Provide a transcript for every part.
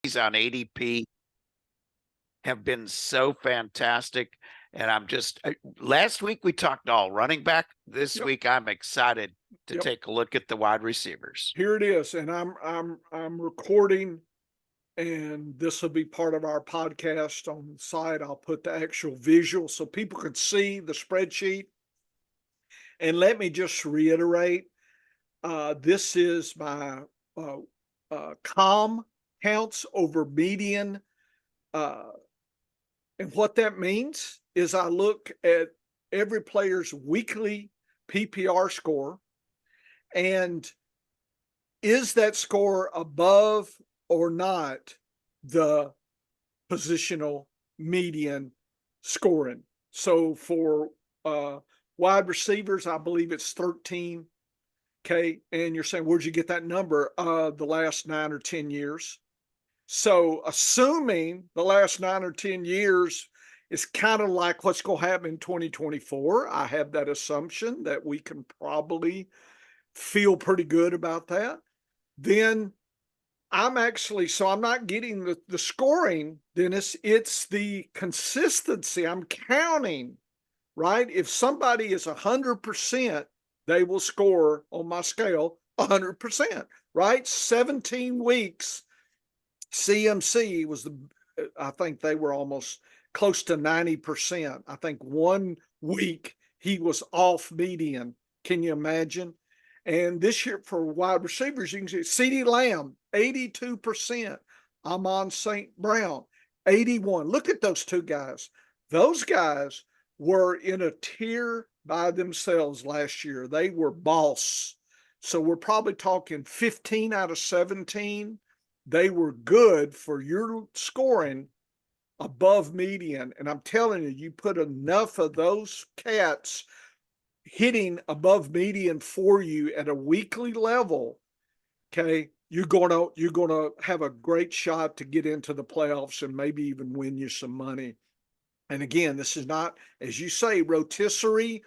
on ADP have been so fantastic. And last week we talked all running back. This Yep, week I'm excited to yep. take a look at the wide receivers. Here it is, and I'm recording, and this will be part of our podcast on the site. I'll put the actual visual so people can see the spreadsheet. And let me just reiterate, this is my uh, com counts over median, uh, and what that means is I look at every player's weekly PPR score and is that score above or not the positional median scoring? So for wide receivers, I believe it's 13. Okay. And you're saying, where'd you get that number? The last 9 or 10 years. So assuming the last 9 or 10 years is kind of like what's going to happen in 2024, I have that assumption that we can probably feel pretty good about that. Then I'm not getting the scoring, Dennis. It's the consistency. I'm counting, right? If somebody is 100%, they will score on my scale 100%, right? 17 weeks. CMC was I think they were almost close to 90%. I think 1 week he was off median. Can you imagine? And this year for wide receivers, you can see CeeDee Lamb, 82%. Amon St. Brown, 81. Look at those two guys. Those guys were in a tier by themselves last year. They were boss. So we're probably talking 15 out of 17. They were good for your scoring above median. And I'm telling you, you put enough of those cats hitting above median for you at a weekly level, okay, you're gonna have a great shot to get into the playoffs and maybe even win you some money. And again, this is not, as you say, rotisserie.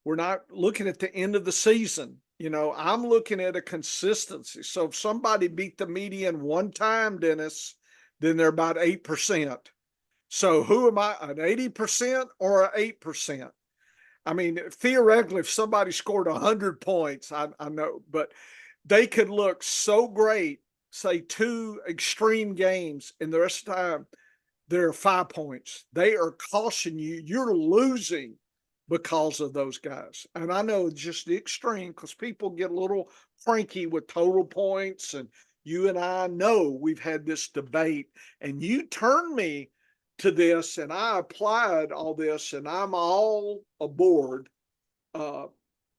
We're not looking at the end of the season. I'm looking at a consistency. So if somebody beat the median one time, Dennis, then they're about 8%. So who am I, an 80% or an 8%? I mean, theoretically, if somebody scored 100 points, I know, but they could look so great, say two extreme games, and the rest of the time, they're 5 points. They are costing you. You're losing because of those guys. And I know it's just the extreme because people get a little cranky with total points. And you and I know we've had this debate, and you turned me to this, and I applied all this, and I'm all aboard uh,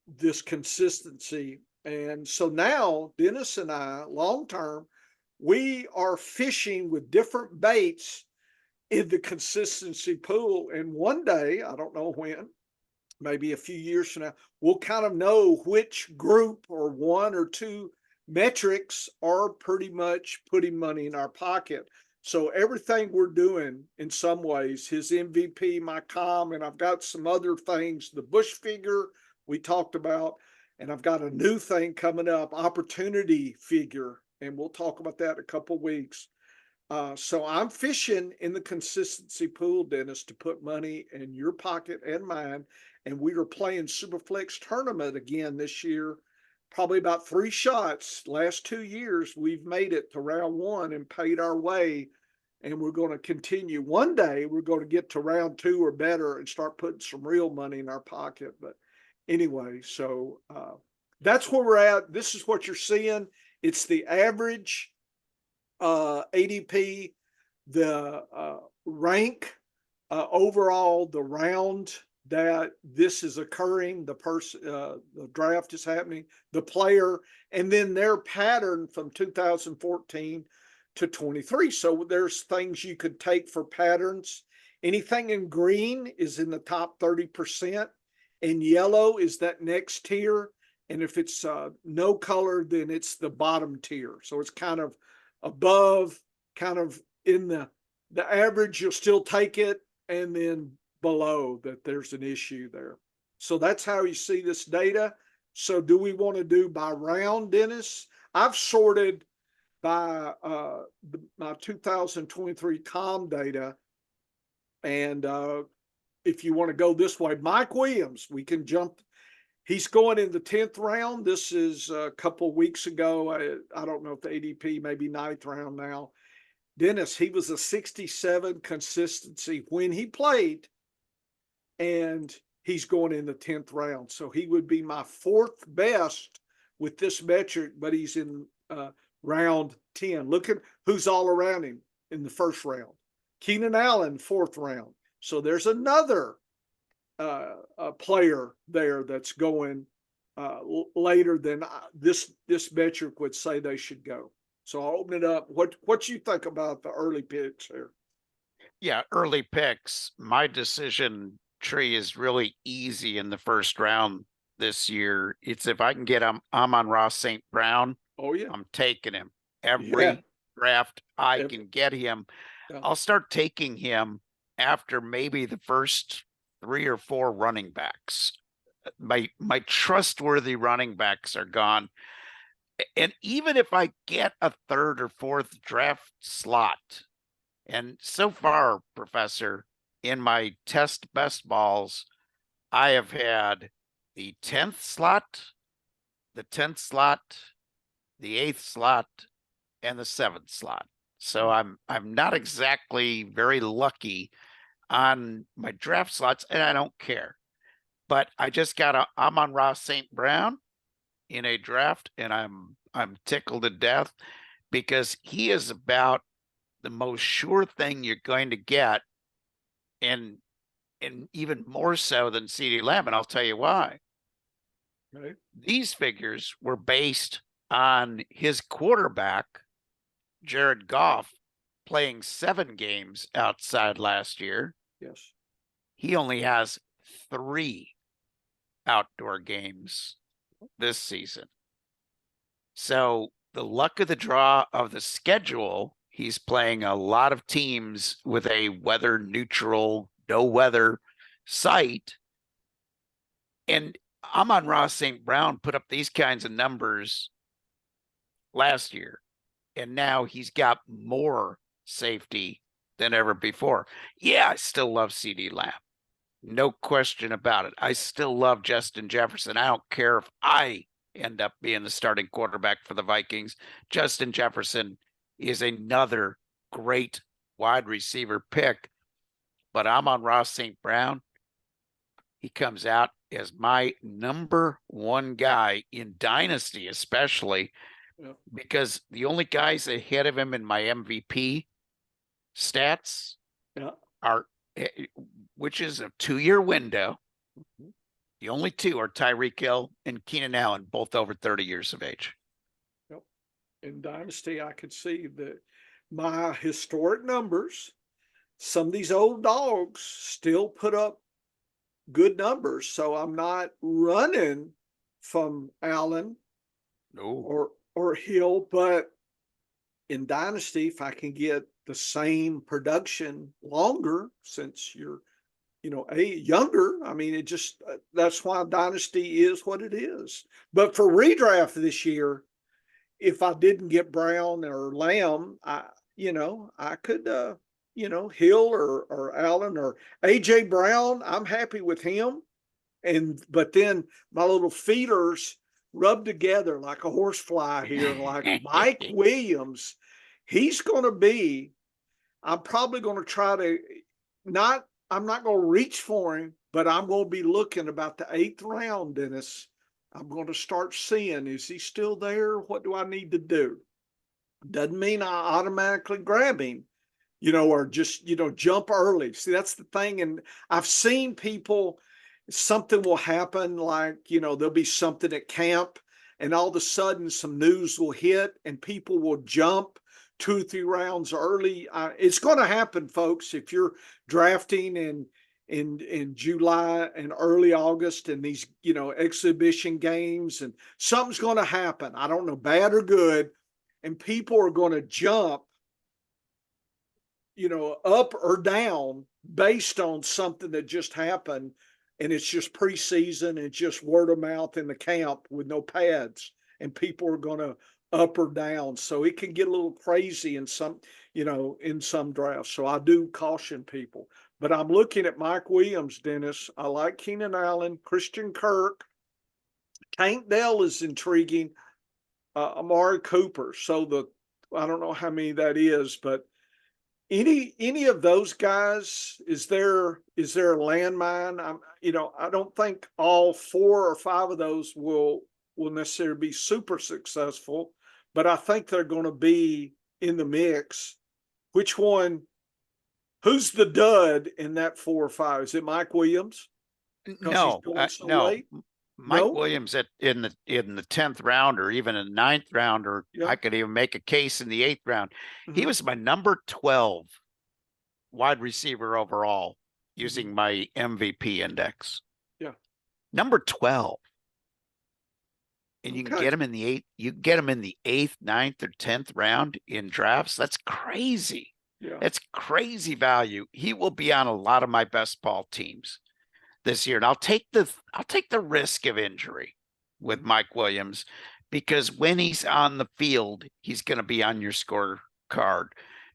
this consistency. And so now, Dennis and I, long term, we are fishing with different baits in the consistency pool. And one day, I don't know when, maybe a few years from now, we'll kind of know which group or one or two metrics are pretty much putting money in our pocket. So everything we're doing in some ways, his MVP, my com, and I've got some other things, the Bush figure we talked about, and I've got a new thing coming up, opportunity figure, and we'll talk about that in a couple of weeks. So I'm fishing in the consistency pool, Dennis, to put money in your pocket and mine. And we are playing Superflex tournament again this year. Probably about 3 shots. Last 2 years, we've made it to round one and paid our way. And we're going to continue. One day, we're going to get to round two or better and start putting some real money in our pocket. But anyway, so that's where we're at. This is what you're seeing. It's the average ADP, the rank overall, the round that this is occurring, the draft is happening, the player, and then their pattern from 2014 to 23. So there's things you could take for patterns. Anything in green is in the top 30%. In yellow is that next tier. And if it's no color, then it's the bottom tier. So it's kind of above, kind of in the average, you'll still take it, and then below that there's an issue there. So that's how you see this data. So do we want to do by round, Dennis? I've sorted by my 2023 com data. And if you want to go this way, Mike Williams, we can jump. He's going in the 10th round. This is a couple of weeks ago. I don't know if the ADP, maybe 9th round now. Dennis, he was a 67 consistency when he played, and he's going in the 10th round. So he would be my 4th best with this metric, but he's in round 10. Look at who's all around him in the first round. Keenan Allen, 4th round. So there's another player there that's going later than this metric would say they should go. So I'll open it up. What you think about the early picks here? Yeah, early picks. My decision tree is really easy in the first round this year. It's if I can get Amon-Ra St. Brown, Oh yeah, I'm taking him. yeah. Every draft I can get him. Yeah. I'll start taking him after maybe the first 3 or 4 running backs. My trustworthy running backs are gone. And even if I get a 3rd or 4th draft slot, and so far, Professor, in my test best balls, I have had the 10th slot, the 10th slot, the 8th slot, and the 7th slot. So I'm not exactly very lucky on my draft slots, and I don't care. But I just got a Amon-Ra St. Brown in a draft, and I'm tickled to death because he is about the most sure thing you're going to get, and even more so than CeeDee Lamb, and I'll tell you why. Right. These figures were based on his quarterback, Jared Goff, playing 7 games outside last year. Yes. He only has 3 outdoor games this season. So the luck of the draw of the schedule, he's playing a lot of teams with a weather neutral, no weather site. And Amon-Ra St. Brown put up these kinds of numbers last year, and now he's got more safety than ever before. Yeah, I still love CeeDee Lamb. No question about it. I still love Justin Jefferson. I don't care if I end up being the starting quarterback for the Vikings. Justin Jefferson is another great wide receiver pick. But Amon-Ra St. Brown, he comes out as my number 1 guy in Dynasty, especially because the only guys ahead of him in my MVP stats are, which is a 2-year window. The only 2 are Tyreek Hill and Keenan Allen, both over 30 years of age. Yep. In Dynasty, I could see that my historic numbers, some of these old dogs still put up good numbers. So I'm not running from Allen or Hill, but in Dynasty, if I can get the same production longer, since you're younger. I mean, it just, that's why Dynasty is what it is. But for redraft this year, if I didn't get Brown or Lamb, I could, Hill or Allen or AJ Brown. I'm happy with him. But then my little feeders rub together like a horsefly here, like Mike Williams. He's going to be, I'm probably going to try to I'm not going to reach for him, but I'm going to be looking about the 8th round, Dennis. I'm going to start seeing, is he still there? What do I need to do? Doesn't mean I automatically grab him, or just, jump early. See, that's the thing. And I've seen people, something will happen, like, there'll be something at camp, and all of a sudden some news will hit and people will jump 2 or 3 rounds early. It's going to happen, folks. If you're drafting in July and early August and these, exhibition games, and something's going to happen. I don't know, bad or good. And people are going to jump, up or down based on something that just happened. And it's just preseason and just word of mouth in the camp with no pads. And people are going to up or down. So it can get a little crazy in some, in some drafts. So I do caution people. But I'm looking at Mike Williams, Dennis. I like Keenan Allen, Christian Kirk. Tank Dell is intriguing. Amari Cooper. So I don't know how many that is, but any of those guys, is there a landmine? I don't think all 4 or 5 of those will necessarily be super successful, but I think they're going to be in the mix. Which one? Who's the dud in that 4 or 5? Is it Mike Williams because he's No, going so no. late? Mike No. Williams in the 10th round, or even in the 9th round, or Yeah. I could even make a case in the 8th round. He Hmm. was my number 12 wide receiver overall Hmm. using my MVP index. Yeah. Number 12. And you can Okay. get him in the you can get him in the 8th, 9th, or 10th round in drafts. That's crazy. Yeah. That's crazy value. He will be on a lot of my best ball teams this year. And I'll take the risk of injury with Mhm. Mike Williams, because when he's on the field, he's going to be on your scorecard,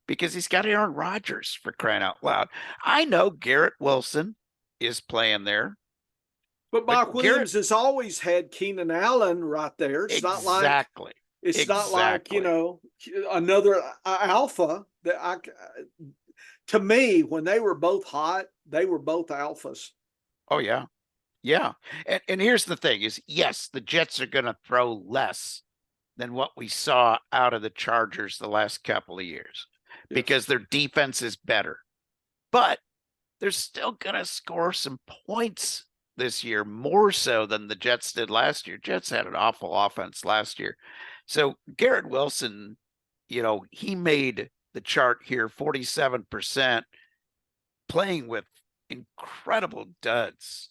because he's got Aaron Rodgers, for crying out loud. I know Garrett Wilson is playing there, But but Mike Garrett Williams has always had Keenan Allen right there. exactly. It's not like, Exactly. another alpha that to me, when they were both hot, they were both alphas. Oh yeah. Yeah. And here's the thing is, yes, the Jets are going to throw less than what we saw out of the Chargers the last couple of years, Yes. because their defense is better. But they're still going to score some points this year, more so than the Jets did last year. Jets had an awful offense last year. So Garrett Wilson, he made the chart here 47%, playing with incredible duds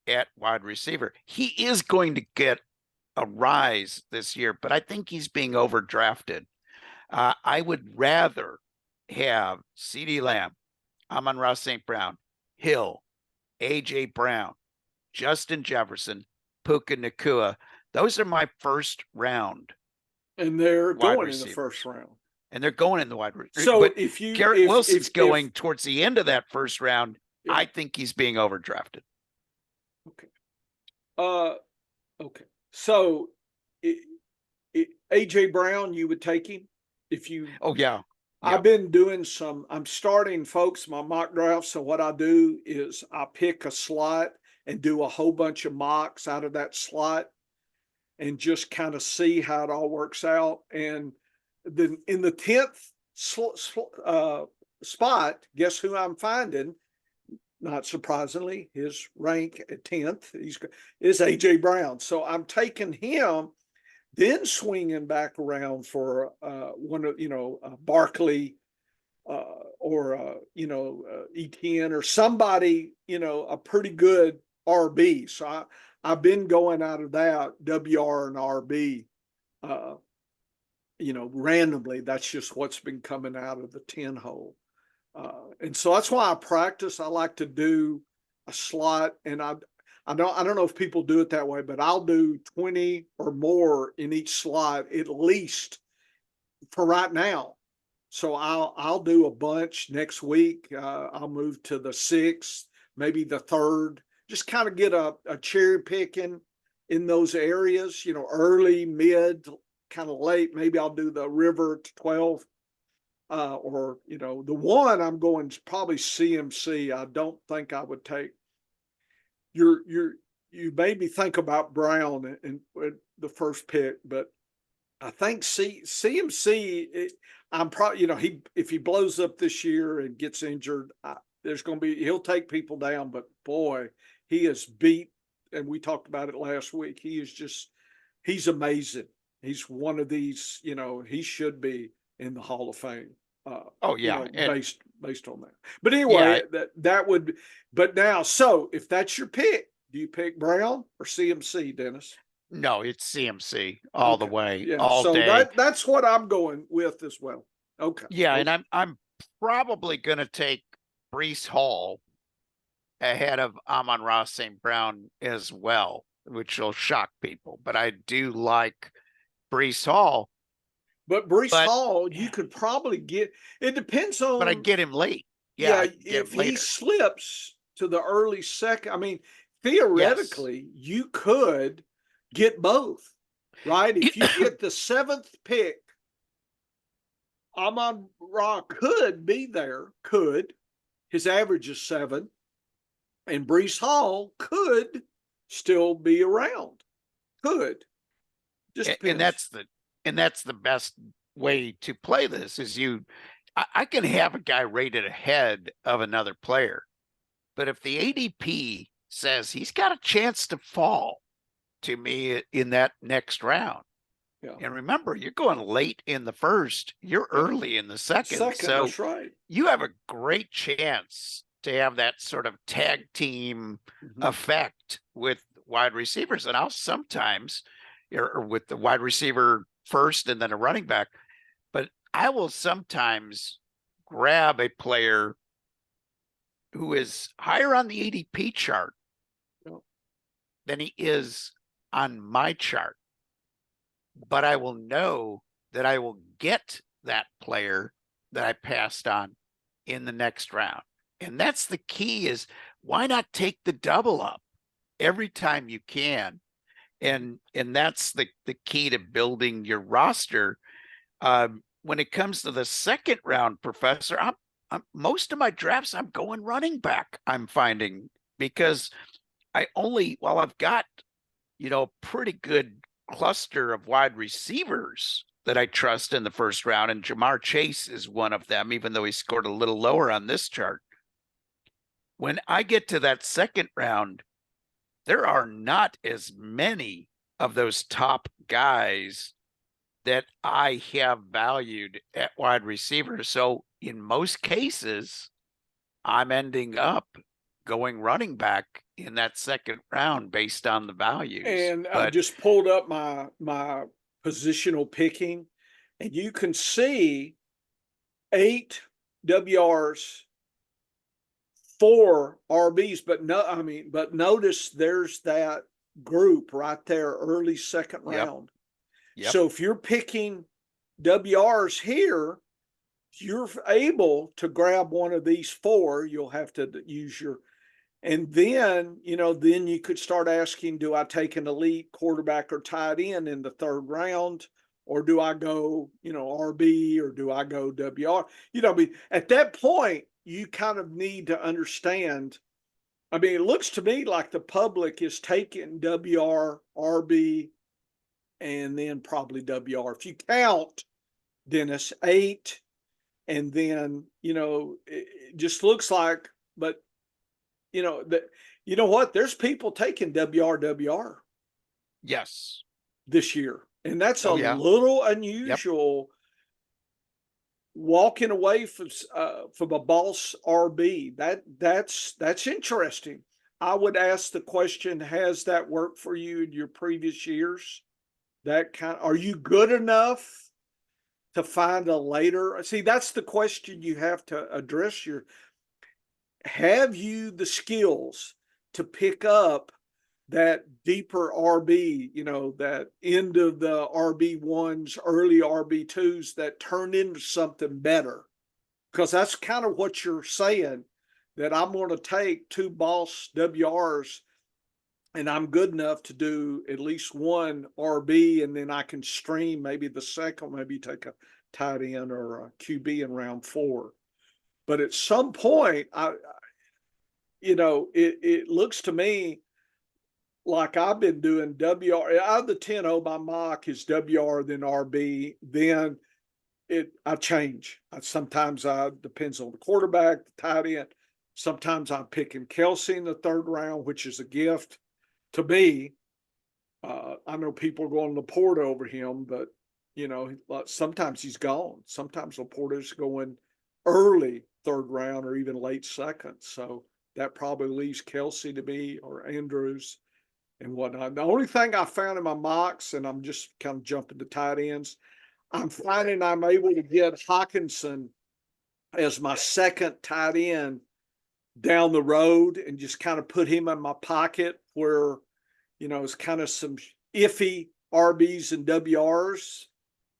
at wide receiver. He is going to get a rise this year, but I think he's being overdrafted. I would rather have CeeDee Lamb, Amon-Ra St. Brown, Hill, AJ Brown, Justin Jefferson, Puka Nacua. Those are my first round And they're wide going in the first receivers. round. And they're going in the wide receiver. So But if you Garrett Wilson's if going towards the end of that first round. yeah, I think he's being overdrafted. okay. Uh okay. So it, AJ Brown, you would take him if you Oh, yeah. Yeah. I've been doing I'm starting, folks, my mock draft. So what I do is I pick a slot and do a whole bunch of mocks out of that slot and just kind of see how it all works out. And then in the 10th spot, guess who I'm finding? Not surprisingly, his rank at 10th is AJ Brown. So I'm taking him, then swinging back around for one of Barkley or ETN or somebody, a pretty good RB. So I've been going out of that WR and RB, randomly. That's just what's been coming out of the 10 hole. And so that's why I practice. I like to do a slot, and I don't know if people do it that way, but I'll do 20 or more in each slot at least for right now. So I'll do a bunch next week. I'll move to the 6th, maybe the 3rd. Just kind of get a cherry picking in those areas. Early, mid, kind of late. Maybe I'll do the river to 12. Or the one I'm going is probably CMC. I don't think I would take you made me think about Brown and the first pick, but I think CMC. I'm probably if he blows up this year and gets injured, he'll take people down. But boy, he is beat, and we talked about it last week. He's amazing. He's one of these. He should be in the Hall of Fame. Oh, yeah. And Based on that. But yeah, anyway, that would. But now, so if that's your pick, do you pick Brown or CMC, Dennis? no, it's CMC all the Okay. way, Yeah. all So day. that's what I'm going with as well. Okay. Yeah, and Okay. I'm probably going to take Brees Hall ahead of Amon-Ra St. Brown as well, which will shock people. But I do like Brees Hall, But Brees but Hall, you could probably get. It depends I on. get him late. Yeah, Yeah, I can get him if he later. slips to the early second, I mean, Yes. theoretically, you could get both, right? If you get the seventh pick, Amon Ra could be there, could. His average is 7, and Brees Hall could still be around. Could. Just And depends. that's the best way to play this is I can have a guy rated ahead of another player, but if the ADP says he's got a chance to fall to me in that next round, Yeah. and remember, you're going late in the first, you're Yeah. early in the second. Second, So that's right. you have a great chance to have that sort of tag team effect with wide receivers. And I'll sometimes, or with the wide receiver first and then a running back, but I will sometimes grab a player who is higher on the ADP chart than he is on my chart. But I will know that I will get that player that I passed on in the next round. And that's the key is why not take the double up every time you can? And that's the key to building your roster. When it comes to the second round, Professor, I'm most of my drafts I'm going running back. I'm finding because while I've got pretty good cluster of wide receivers that I trust in the first round, and Jamar Chase is one of them, even though he scored a little lower on this chart. When I get to that second round, there are not as many of those top guys that I have valued at wide receiver. So in most cases, I'm ending up going running back in that second round based on the values. And I But just pulled up my positional picking, and you can see 8 WRs, 4 RBs, but notice there's that group right there, early second yep, round. yep. So if you're picking WRs here, you're able to grab one of these 4. You'll have to use your, and then, then you could start asking, do I take an elite quarterback or tight end in the third round? Or do I go, RB, or do I go WR? At that point, you kind of need to understand. I mean, it looks to me like the public is taking WR, RB, and then probably WR. If you count, Dennis, 8, and then, it just looks like, but what? There's people taking WR Yes. this year, and that's a Oh yeah. little Yep. unusual. Walking away from a boss RB, that's interesting. I would ask the question: has that worked for you in your previous years? Are you good enough to find a later? See, that's the question you have to address. Have you the skills to pick up that deeper RB, that end of the RB1s, early RB2s that turn into something better? Because that's kind of what you're saying, that I'm going to take 2 boss WRs and I'm good enough to do at least one RB, and then I can stream maybe the second, maybe take a tight end or a QB in round 4. But at some point, it looks to me like I've been doing WR out of the 10-0. My mock is WR, then RB, then I change. Sometimes depends on the quarterback, the tight end. Sometimes I'm picking Kelsey in the third round, which is a gift to me. I know people are going Laporta over him, but sometimes he's gone. Sometimes Laporta's going early third round or even late second. So that probably leaves Kelsey to me, or Andrews and whatnot. The only thing I found in my mocks, and I'm just kind of jumping to tight ends, I'm finding I'm able to get Hawkinson as my second tight end down the road and just kind of put him in my pocket where, it's kind of some iffy RBs and WRs,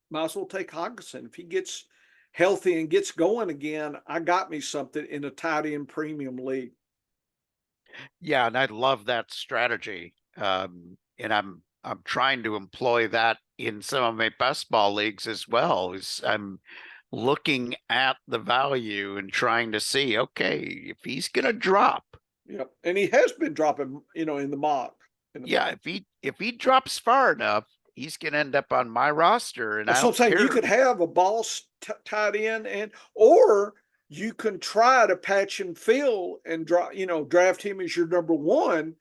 might as well take Hockenson. If he gets healthy and gets going again, I got me something in a tight end premium league. Yeah, and I love that strategy. And I'm trying to employ that in some of my best ball leagues as well. Is I'm looking at the value and trying to see, okay, if he's gonna drop, Yep. And he has been dropping, in the mock. yeah, if he drops far enough, he's gonna end up on my roster, and I That's what I'm don't saying. You care. could have a boss tight end, or you can try to patch and fill and draft him as your number one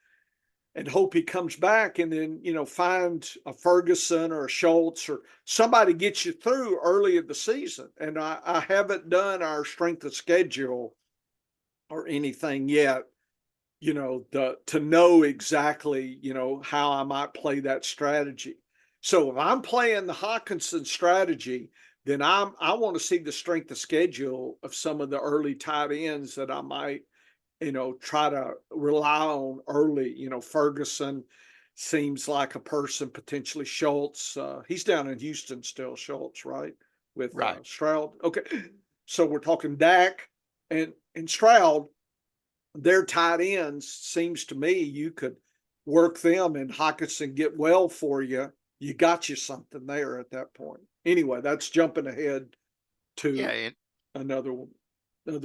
and hope he comes back, and then find a Ferguson or a Schultz or somebody gets you through early in the season. And I haven't done our strength of schedule or anything yet, to know exactly, how I might play that strategy. So if I'm playing the Hawkinson strategy, then I want to see the strength of schedule of some of the early tight ends that I might, try to rely on early. Ferguson seems like a person, potentially Schultz. He's down in Houston still, Schultz, right? With Right. Stroud. Okay. So we're talking Dak and Stroud. Their tight ends, seems to me you could work them and Hockenson get well for you. You got you something there at that point. Anyway, that's jumping ahead Yeah, to another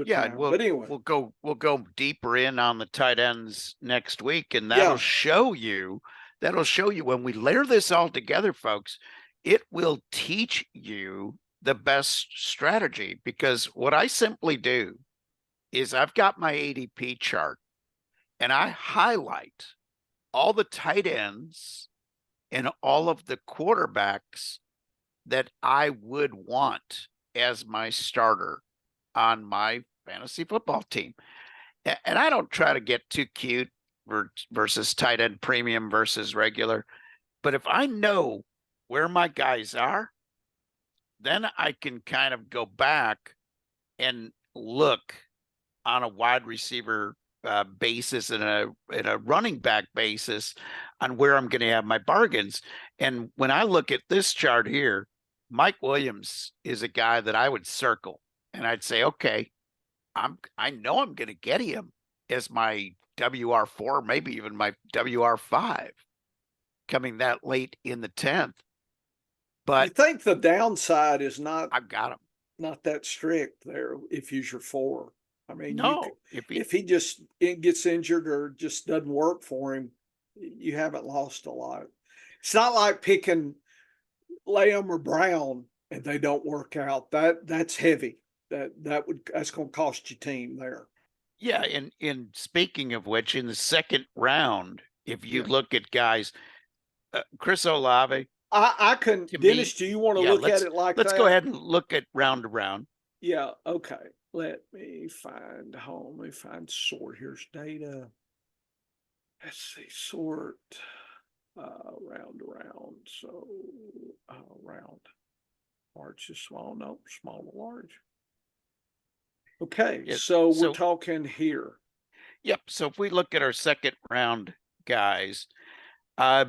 yeah, and time. But anyway, we'll go deeper in on the tight ends next week, and yeah, that'll show you when we layer this all together, folks, it will teach you the best strategy, because what I simply do is I've got my ADP chart and I highlight all the tight ends and all of the quarterbacks that I would want as my starter on my fantasy football team. And I don't try to get too cute versus tight end premium versus regular. But if I know where my guys are, then I can kind of go back and look on a wide receiver basis and a running back basis on where I'm going to have my bargains. And when I look at this chart here, Mike Williams is a guy that I would circle, and I'd say, okay, I know I'm going to get him as my WR4, maybe even my WR5 coming that late in the 10th. you But think the downside is not I've got him. not that strict there if he's your four. I mean, No, if he just gets injured or just doesn't work for him, you haven't lost a lot. It's not like picking Lamb or Brown and they don't work out. That's heavy. That's going to cost you team there. yeah, in speaking of which, in the second round, if you Yeah. look at guys, Chris Olave, I can, to Dennis. me, Do you want to yeah, look at it like let's go that? ahead and look at round to round. Yeah. Okay. Let me find home. Let me find sort. Here's data. Let's see, sort round to round. So round. Large is small. No, small to large. Okay, Yeah, so we're so talking here. yep. So if we look at our second round guys, I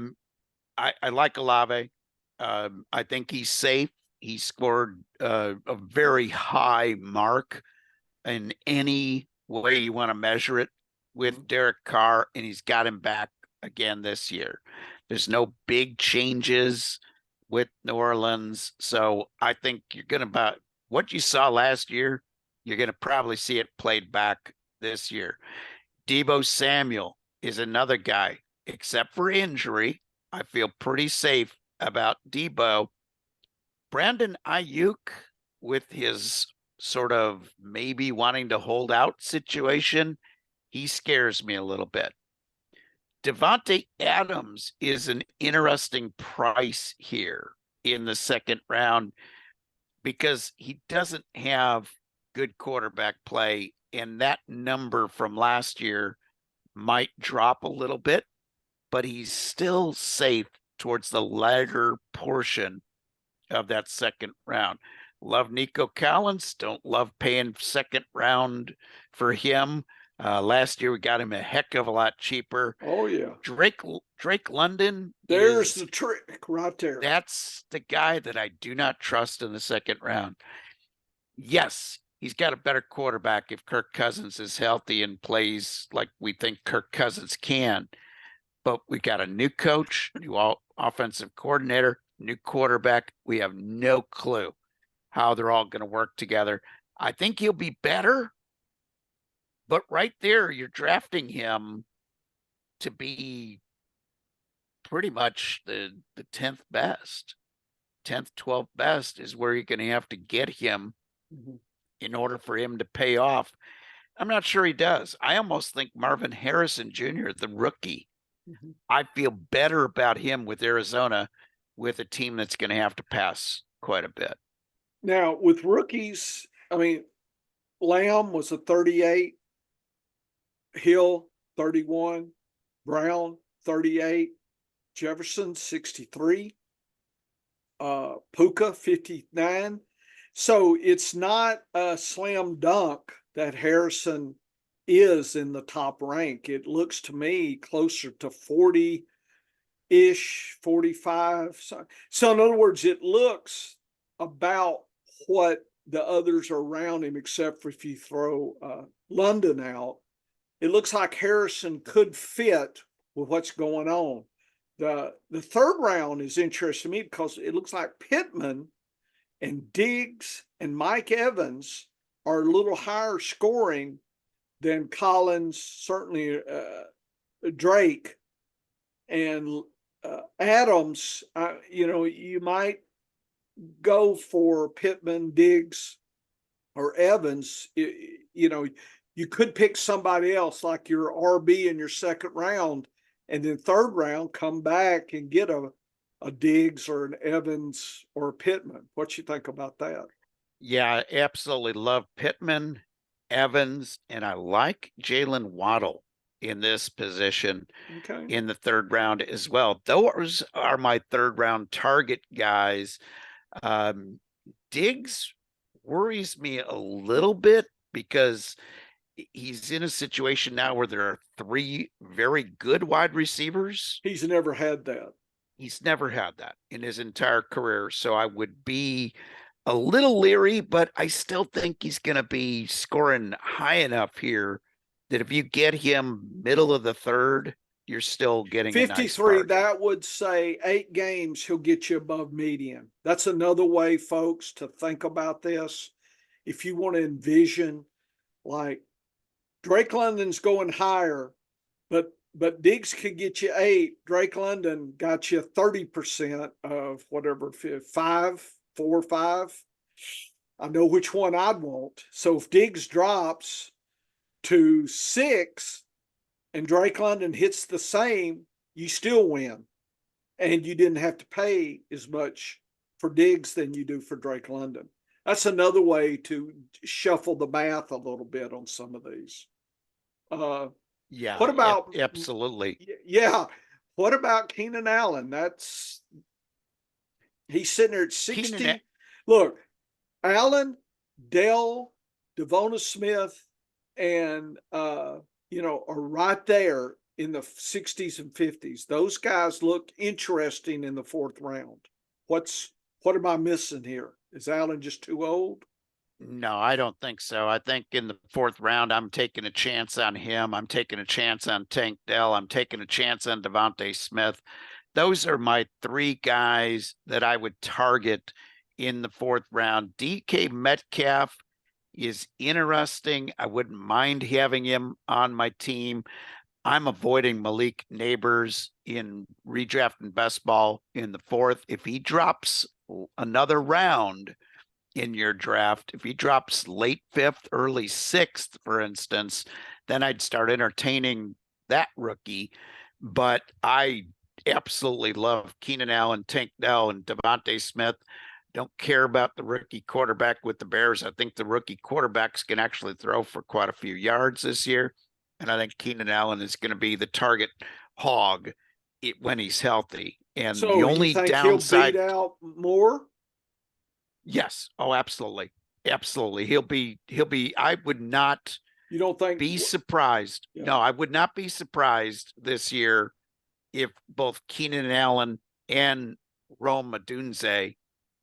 like Olave. I think he's safe. He scored a very high mark in any way you want to measure it with Derek Carr, and he's got him back again this year. There's no big changes with New Orleans, so I think you're going to about what you saw last year. You're going to probably see it played back this year. Deebo Samuel is another guy, except for injury. I feel pretty safe about Deebo. Brandon Ayuk, with his sort of maybe wanting to hold out situation, he scares me a little bit. Devontae Adams is an interesting price here in the second round because he doesn't have good quarterback play, and that number from last year might drop a little bit, but he's still safe towards the latter portion of that second round. Love Nico Collins. Don't love paying second round for him. Last year we got him a heck of a lot cheaper. Oh yeah. Drake London There's is the trick right there. that's the guy that I do not trust in the second round. Yes, he's got a better quarterback if Kirk Cousins is healthy and plays like we think Kirk Cousins can. But we got a new coach, new offensive coordinator, new quarterback. We have no clue how they're all going to work together. I think he'll be better, but right there, you're drafting him to be pretty much the 10th best. 10th, 12th best is where you're going to have to get him in order for him to pay off. I'm not sure he does. I almost think Marvin Harrison Jr., the rookie, I feel better about him with Arizona with a team that's going to have to pass quite a bit. Now, with rookies, I mean, Lamb was a 38, Hill 31, Brown 38, Jefferson 63, Puka 59. So it's not a slam dunk that Harrison is in the top rank. It looks to me closer to 40-ish, 45. So in other words, it looks about what the others around him, except for if you throw London out. It looks like Harrison could fit with what's going on. The third round is interesting to me because it looks like Pittman and Diggs and Mike Evans are a little higher scoring than Collins, certainly Drake, and Adams. You might go for Pittman, Diggs, or Evans. You could pick somebody else like your RB in your second round, and then third round come back and get a Diggs or an Evans or a Pittman. What you think about that? Yeah, I absolutely love Pittman, Evans, and I like Jalen Waddle in this position Okay. in the third round as well. Those are my third round target guys. Diggs worries me a little bit because he's in a situation now where there are three very good wide receivers. He's never had that. He's never had that in his entire career. So I would be a little leery, but I still think he's going to be scoring high enough here that if you get him middle of the third, you're still getting a nice 53, bargain. that would say 8 games, he'll get you above median. That's another way, folks, to think about this. If you want to envision, like, Drake London's going higher, but Diggs could get you 8. Drake London got you 30% of whatever, 5, 4, 5. I know which one I'd want. So if Diggs drops to 6 and Drake London hits the same, you still win. And you didn't have to pay as much for Diggs than you do for Drake London. That's another way to shuffle the math a little bit on some of these. Yeah, What about absolutely. Yeah. What about Keenan Allen? He's sitting there at 60. Look, Allen, Dell, Devonta Smith, and are right there in the 60s and 50s. Those guys look interesting in the fourth round. What am I missing here? Is Allen just too old? No, I don't think so. I think in the fourth round, I'm taking a chance on him. I'm taking a chance on Tank Dell. I'm taking a chance on Devonta Smith. Those are my three guys that I would target in the fourth round. DK Metcalf is interesting. I wouldn't mind having him on my team. I'm avoiding Malik Neighbors in redraft and best ball in the fourth. If he drops another round in your draft, if he drops late fifth, early sixth, for instance, then I'd start entertaining that rookie. But I absolutely love Keenan Allen, Tank Dell, and Devonta Smith. Don't care about the rookie quarterback with the Bears. I think the rookie quarterbacks can actually throw for quite a few yards this year. And I think Keenan Allen is going to be the target hog when he's healthy. And So the only you think downside, he'll beat out Moore? yes. Oh, absolutely. Absolutely. He'll be, I would not You don't think? Be surprised. Yeah. No, I would not be surprised this year if both Keenan Allen and Rome Odunze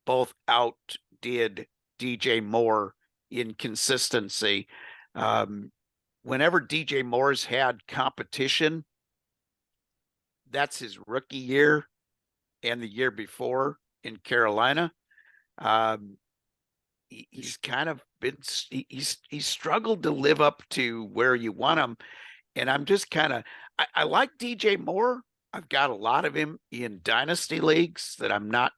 both outdid DJ Moore in consistency. Whenever DJ Moore's had competition, that's his rookie year and the year before in Carolina. He's kind of been he's struggled to live up to where you want him, and I'm just kind of I like DJ Moore. I've got a lot of him in dynasty leagues that I'm not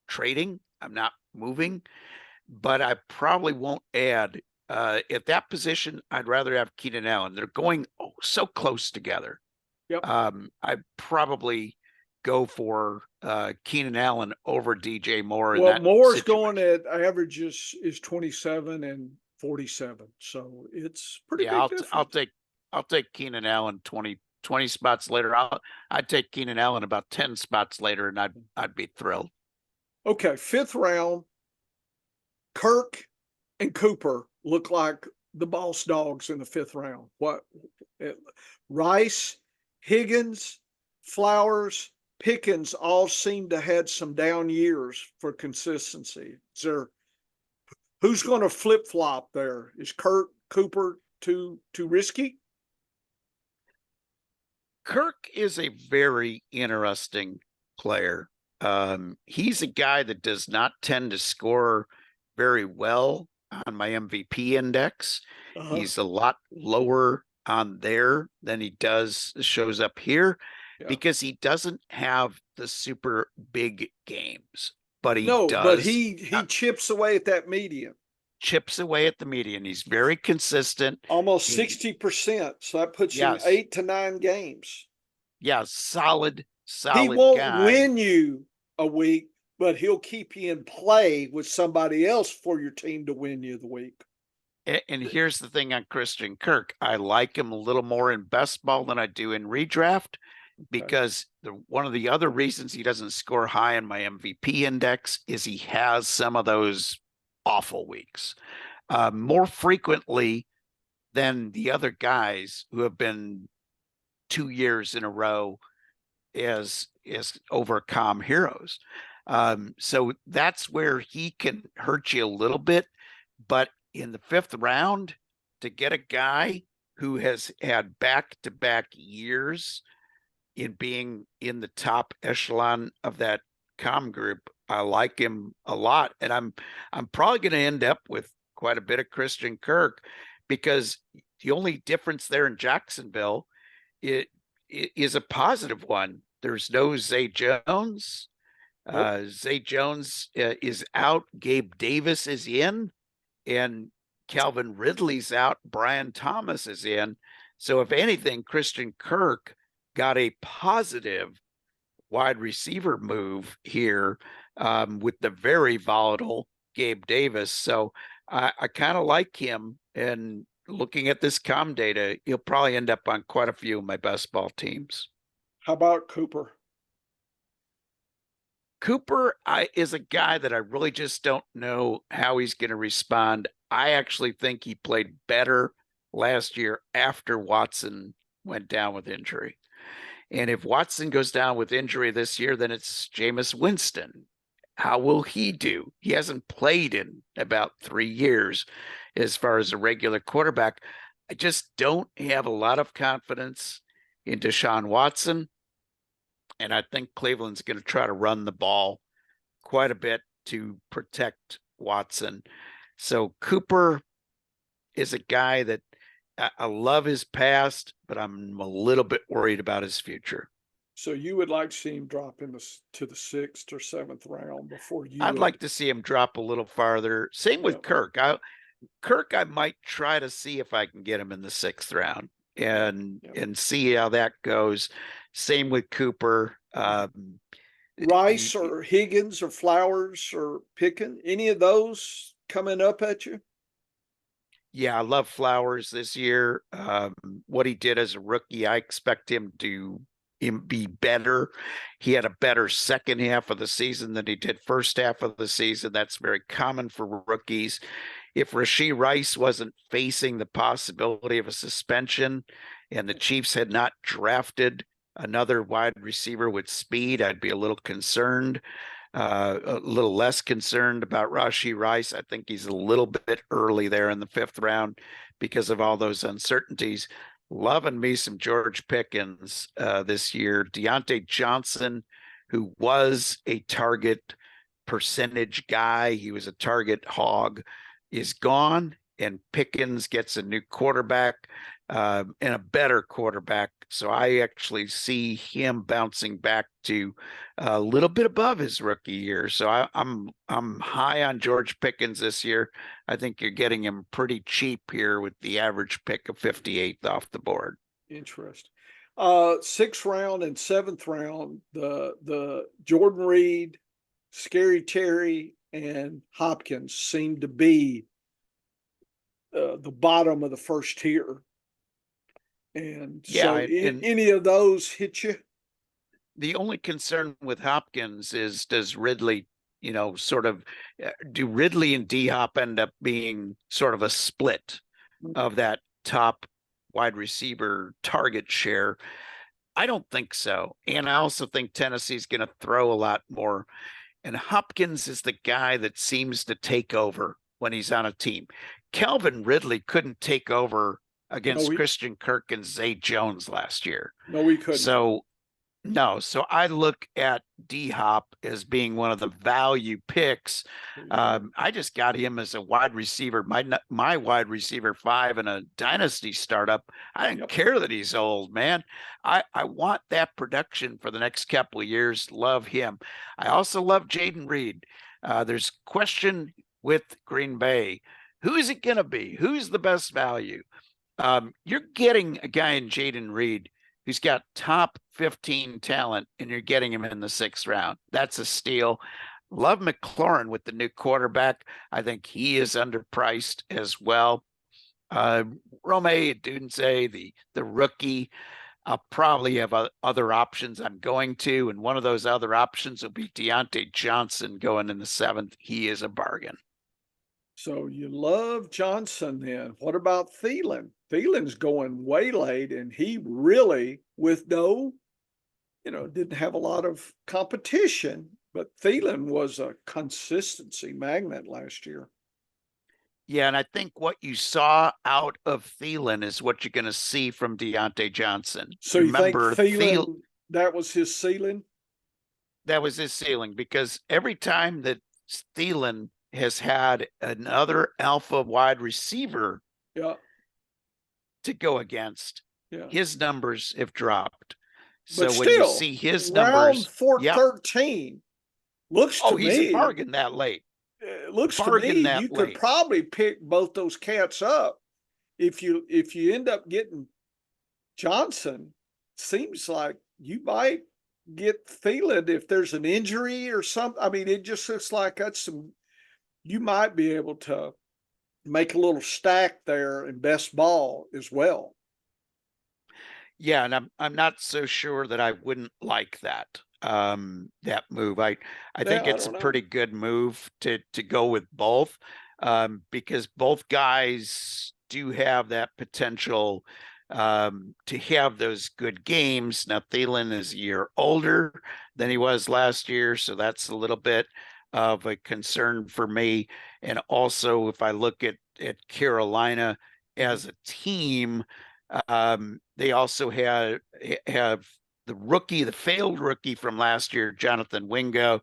trading, I'm not moving, but I probably won't add at that position. I'd rather have Keenan Allen. They're going so close together. Yep. I'd probably go for Keenan Allen over DJ Moore in Well, that Moore's situation. going at averages is 27 and 47, so it's pretty Yeah, big difference. I'll take Keenan Allen 20 spots later. I'd take Keenan Allen about 10 spots later, and I'd be thrilled. Okay, 5th round, Kirk and Cooper look like the boss dogs in the 5th round. What? Rice, Higgins, Flowers, Pickens all seem to had some down years for consistency. Is there who's going to flip flop there? Is Kirk Cooper too risky? Kirk is a very interesting player. He's a guy that does not tend to score very well on my MVP index. Uh-huh. He's a lot lower on there than he shows up here Yeah. because he doesn't have the super big games, but he No, but does he chips away at that median. chips away at the median. He's very consistent. Almost He- 60%. So that puts you in yes, 8 to 9 games. yeah, He solid won't guy. win you a week, but he'll keep you in play with somebody else for your team to win you the week. And here's the thing on Christian Kirk. I like him a little more in best ball than I do in redraft because one of the other reasons he doesn't score high in my MVP index is he has some of those awful weeks more frequently than the other guys who have been 2 years in a row as overcome heroes. So that's where he can hurt you a little bit, but in the 5th round to get a guy who has had back-to-back years in being in the top echelon of that group, I like him a lot. And I'm probably going to end up with quite a bit of Christian Kirk because the only difference there in Jacksonville it is a positive one. There's no Zay Jones. Zay Jones is out. Gabe Davis is in, and Calvin Ridley's out. Brian Thomas is in. So if anything, Christian Kirk got a positive wide receiver move here with the very volatile Gabe Davis. So I kind of like him. And looking at this com data, he'll probably end up on quite a few of my best ball teams. How about Cooper? Cooper is a guy that I really just don't know how he's going to respond. I actually think he played better last year after Watson went down with injury. And if Watson goes down with injury this year, then it's Jameis Winston. How will he do? He hasn't played in about 3 years as far as a regular quarterback. I just don't have a lot of confidence in Deshaun Watson. And I think Cleveland's going to try to run the ball quite a bit to protect Watson. So Cooper is a guy that I love his past, but I'm a little bit worried about his future. So you would like to see him drop to the 6th or 7th round before you I'd like to see him drop a little farther. Same with Kirk. I might try to see if I can get him in the 6th round and see how that goes. Same with Cooper. Rice or Higgins or Flowers or Pickens, any of those coming up at you? Yeah, I love Flowers this year. What he did as a rookie, I expect him to be better. He had a better second half of the season than he did first half of the season. That's very common for rookies. if Rashee Rice wasn't facing the possibility of a suspension and the Chiefs had not drafted another wide receiver with speed, I'd be a little concerned, a little less concerned about Rashee Rice. I think he's a little bit early there in the 5th round because of all those uncertainties. Loving me some George Pickens this year. Deontay Johnson, who was a target percentage guy, he was a target hog, is gone, and Pickens gets a new quarterback and a better quarterback. So I actually see him bouncing back to a little bit above his rookie year. So I'm high on George Pickens this year. I think you're getting him pretty cheap here with the average pick of 58th off the board. Interesting. 6th round and 7th round, the Jordan Reed, Scary Terry, and Hopkins seem to be the bottom of the first tier. And so any of those hit you? The only concern with Hopkins is, does Ridley, sort of, do Ridley and D-Hop end up being sort of a split of that top wide receiver target share? I don't think so. And I also think Tennessee's going to throw a lot more. And Hopkins is the guy that seems to take over when he's on a team. Calvin Ridley couldn't take over against Christian Kirk and Zay Jones last year. No, we couldn't. So I look at D-Hop as being one of the value picks. I just got him as a wide receiver, my wide receiver 5 in a dynasty startup. I didn't care that he's old, man. I want that production for the next couple of years. Love him. I also love Jaden Reed. There's question with Green Bay. Who is it going to be? Who's the best value? You're getting a guy in Jaden Reed who's got top 15 talent, and you're getting him in the 6th round. That's a steal. Love McLaurin with the new quarterback. I think he is underpriced as well. Rome Odunze, the rookie, I'll probably have other options I'm going to, and one of those other options will be Deontay Johnson going in the 7th. He is a bargain. So you love Johnson then. What about Thielen? Thielen's going way late, and he really, with didn't have a lot of competition, but Thielen was a consistency magnet last year. Yeah, and I think what you saw out of Thielen is what you're going to see from Deontay Johnson. So you think Thielen, that was his ceiling? That was his ceiling, because every time that Thielen has had another alpha wide receiver to go against, his numbers have dropped. So when you see his numbers, round 13 looks to me, he's a bargain that late. It looks to me you could probably pick both those cats up if you end up getting Johnson. Seems like you might get Thielen if there's an injury or something. I mean, it just looks like that's some. You might be able to make a little stack there in best ball as well. Yeah, and I'm not so sure that I wouldn't like that that move. I think it's a pretty good move to go with both, because both guys do have that potential to have those good games. Now Thielen is a year older than he was last year, so that's a little bit of a concern for me. And also, if I look at Carolina as a team, they also have the failed rookie from last year, Jonathan Mingo,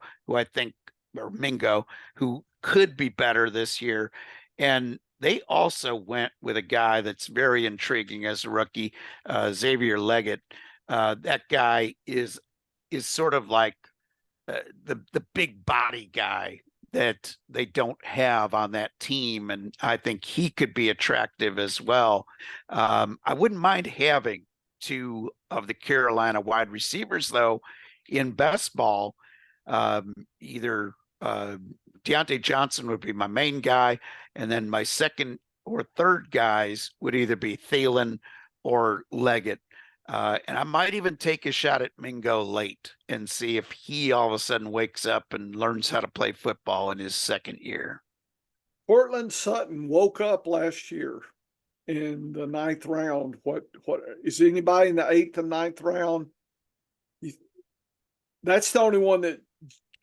who could be better this year. And they also went with a guy that's very intriguing as a rookie, Xavier Leggett. That guy is sort of like the big body guy that they don't have on that team, and I think he could be attractive as well. I wouldn't mind having 2 of the Carolina wide receivers, though, in best ball. Either Deontay Johnson would be my main guy, and then my second or third guys would either be Thielen or Leggett. And I might even take a shot at Mingo late and see if he all of a sudden wakes up and learns how to play football in his 2nd year. Portland Sutton woke up last year in the 9th round. What is anybody in the 8th and 9th round? That's the only one that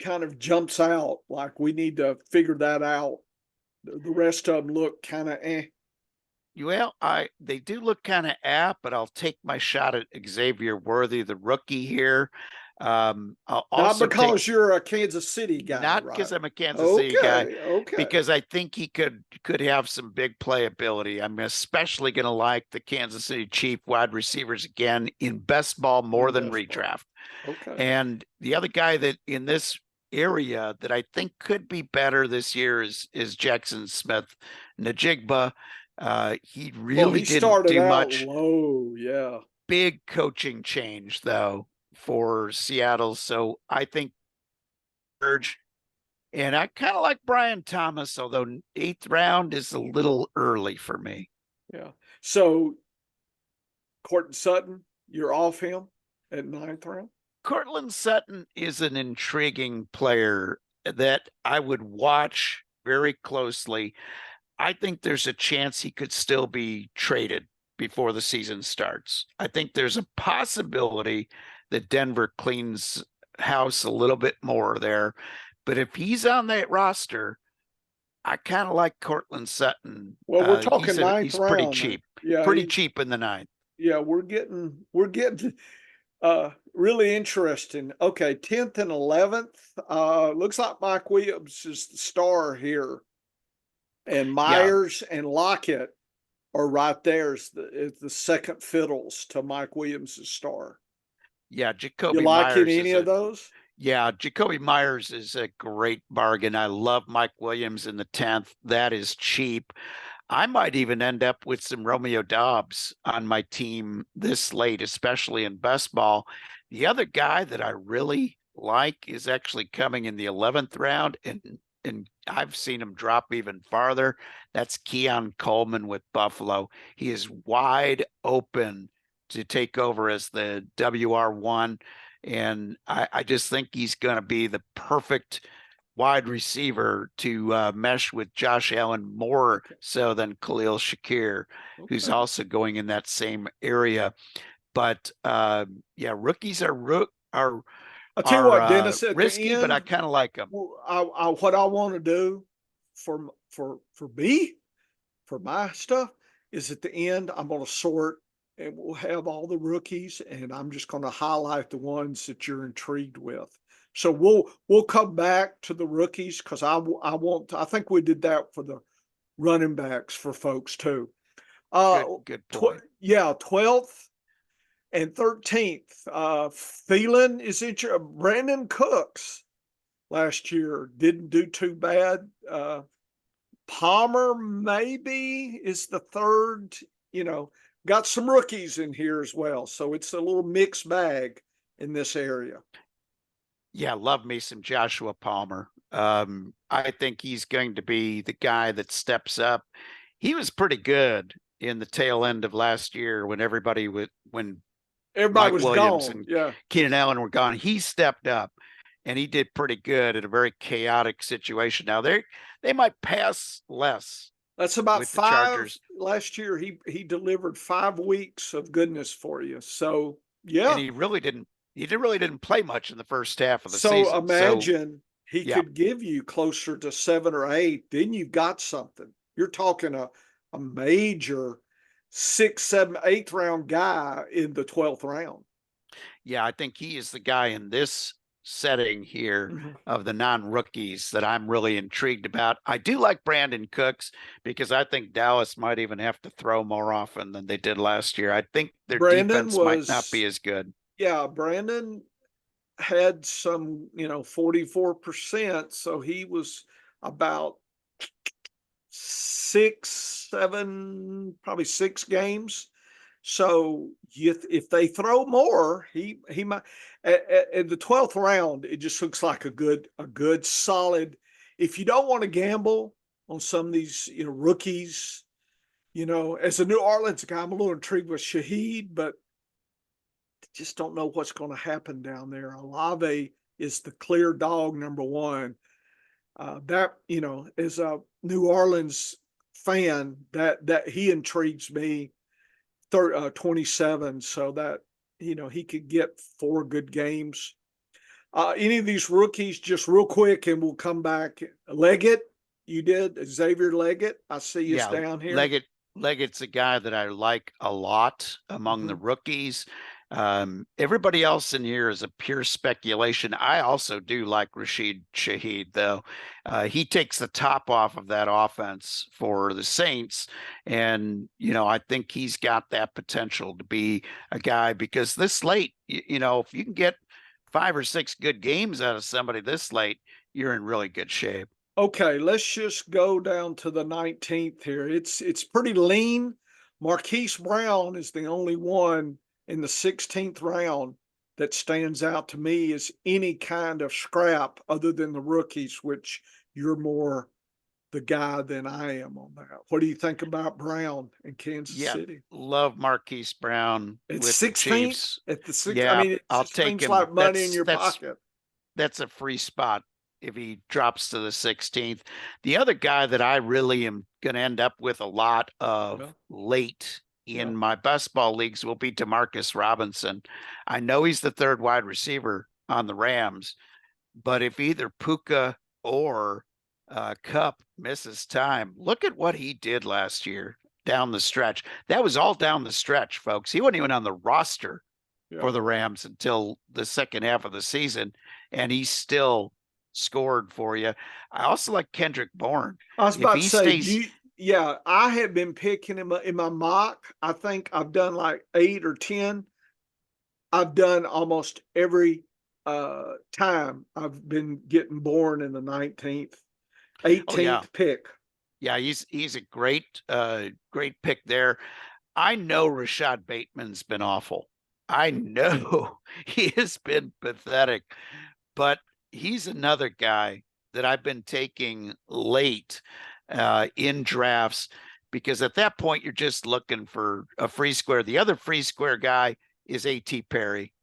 kind of jumps out. Like we need to figure that out. The rest of them look kind of eh. Well, they do look kind of apt, but I'll take my shot at Xavier Worthy, the rookie here. I'll Not also take because you're a Kansas City guy, not right? because I'm a Kansas City guy, Okay, okay. because I think he could have some big playability. I'm especially going to like the Kansas City Chief wide receivers again in best ball more In than best ball. redraft. Okay. And the other guy that in this area that I think could be better this year is Jackson Smith Najigba. He Well, really he didn't started do out much. low. Yeah. Big coaching change though for Seattle. So I think and I kind of like Brian Thomas, although 8th round is a little early for me. Yeah. So Courtland Sutton, you're off him at 9th round. Cortland Sutton is an intriguing player that I would watch very closely. I think there's a chance he could still be traded before the season starts. I think there's a possibility that Denver cleans house a little bit more there. But if he's on that roster, I kind of like Cortland Sutton. Well, we're talking ninth He's pretty round then. cheap, Yeah, pretty cheap in the 9th. yeah, we're getting really interesting. Okay, 10th and 11th. Looks like Mike Williams is the star here. And Yeah, Myers and Lockett are right there as the second fiddles to Mike Williams' star. yeah. You Jacoby liking Myers any is of a those? Yeah, Jacoby Myers is a great bargain. I love Mike Williams in the 10th. That is cheap. I might even end up with some Romeo Dobbs on my team this late, especially in best ball. The other guy that I really like is actually coming in the 11th round, and I've seen him drop even farther. That's Keon Coleman with Buffalo. He is wide open to take over as the WR1. And I just think he's going to be the perfect wide receiver to mesh with Josh Allen more Okay. so than Khalil Shakir, who's Okay. also going in that same area. But yeah, rookies are I'll tell you what, are Dennis, at the risky, but I end, kind of like them. what I want to do for me, for my stuff, is at the end, I'm going to sort and we'll have all the rookies and I'm just going to highlight the ones that you're intrigued with. So we'll come back to the rookies because I think we did that for the running backs for folks too. Good point. Yeah, 12th and 13th. Thielen is Brandon Cooks last year didn't do too bad. Palmer maybe is the third, you know, got some rookies in here as well. So it's a little mixed bag in this area. Yeah, love me some Joshua Palmer. I think he's going to be the guy that steps up. He was pretty good in the tail end of last year when Everybody Mike was Williams gone. and Yeah. Keenan Allen were gone. He stepped up and he did pretty good in a very chaotic situation. Now they might pass less That's about with the five Chargers, last year. He delivered 5 weeks of goodness for you. So and yeah. really didn't play much in the first half of the So season. So imagine he yeah, could give you closer to 7 or 8, then you've got something. You're talking a major 6, 7, 8th round guy in the 12th round. yeah, I think he is the guy in this setting here Mhm. of the non-rookies that I'm really intrigued about. I do like Brandon Cooks because I think Dallas might even have to throw more often than they did last year. I think their Brandon defense might not be was, as good. yeah, Brandon had some, 44%. So he was about 6, 7, probably 6 games. So if they throw more, he might. At the 12th round, it just looks like a good solid. If you don't want to gamble on some of these rookies, as a New Orleans guy, I'm a little intrigued with Shaheed, but just don't know what's going to happen down there. Olave is the clear dog number one. That is a New Orleans fan, that he intrigues me. 27, so that he could get 4 good games. Any of these rookies, just real quick, and we'll come back. Leggett, you did Xavier Leggett. I see us Yeah, down here. Leggett's a guy that I like a lot among the Mhm. rookies. Everybody else in here is a pure speculation. I also do like Rashid Shaheed, though. He takes the top off of that offense for the Saints. And, I think he's got that potential to be a guy because this late, if you can get 5 or 6 good games out of somebody this late, you're in really good shape. Okay, let's just go down to the 19th here. It's pretty lean. Marquise Brown is the only one in the 16th round that stands out to me as any kind of scrap other than the rookies, which you're more the guy than I am on that. What do you think about Brown in Kansas Yeah, City? love Marquise Brown It's with the 16th Chiefs. at the six. I Yeah, mean, it I'll just take seems him. like money in your pocket. That's a free spot if he drops to the 16th. The other guy that I really am going to end up with a lot of Yeah, late yeah. in my best ball leagues will be Demarcus Robinson. I know he's the third wide receiver on the Rams, but if either Puka or Cup misses time, look at what he did last year down the stretch. That was all down the stretch, folks. He wasn't even on the roster Yeah. for the Rams until the second half of the season, and he still scored for you. I also like Kendrick Bourne. I was If about to he say, stays, yeah, I have been picking him in my mock. I think I've done like 8 or 10. I've done almost every time I've been getting born in the 19th, oh yeah, 18th pick. yeah, he's a great pick there. I know Rashad Bateman's been awful. I know he has been pathetic, but he's another guy that I've been taking late in drafts because at that point you're just looking for a free square. The other free square guy is A.T. Perry.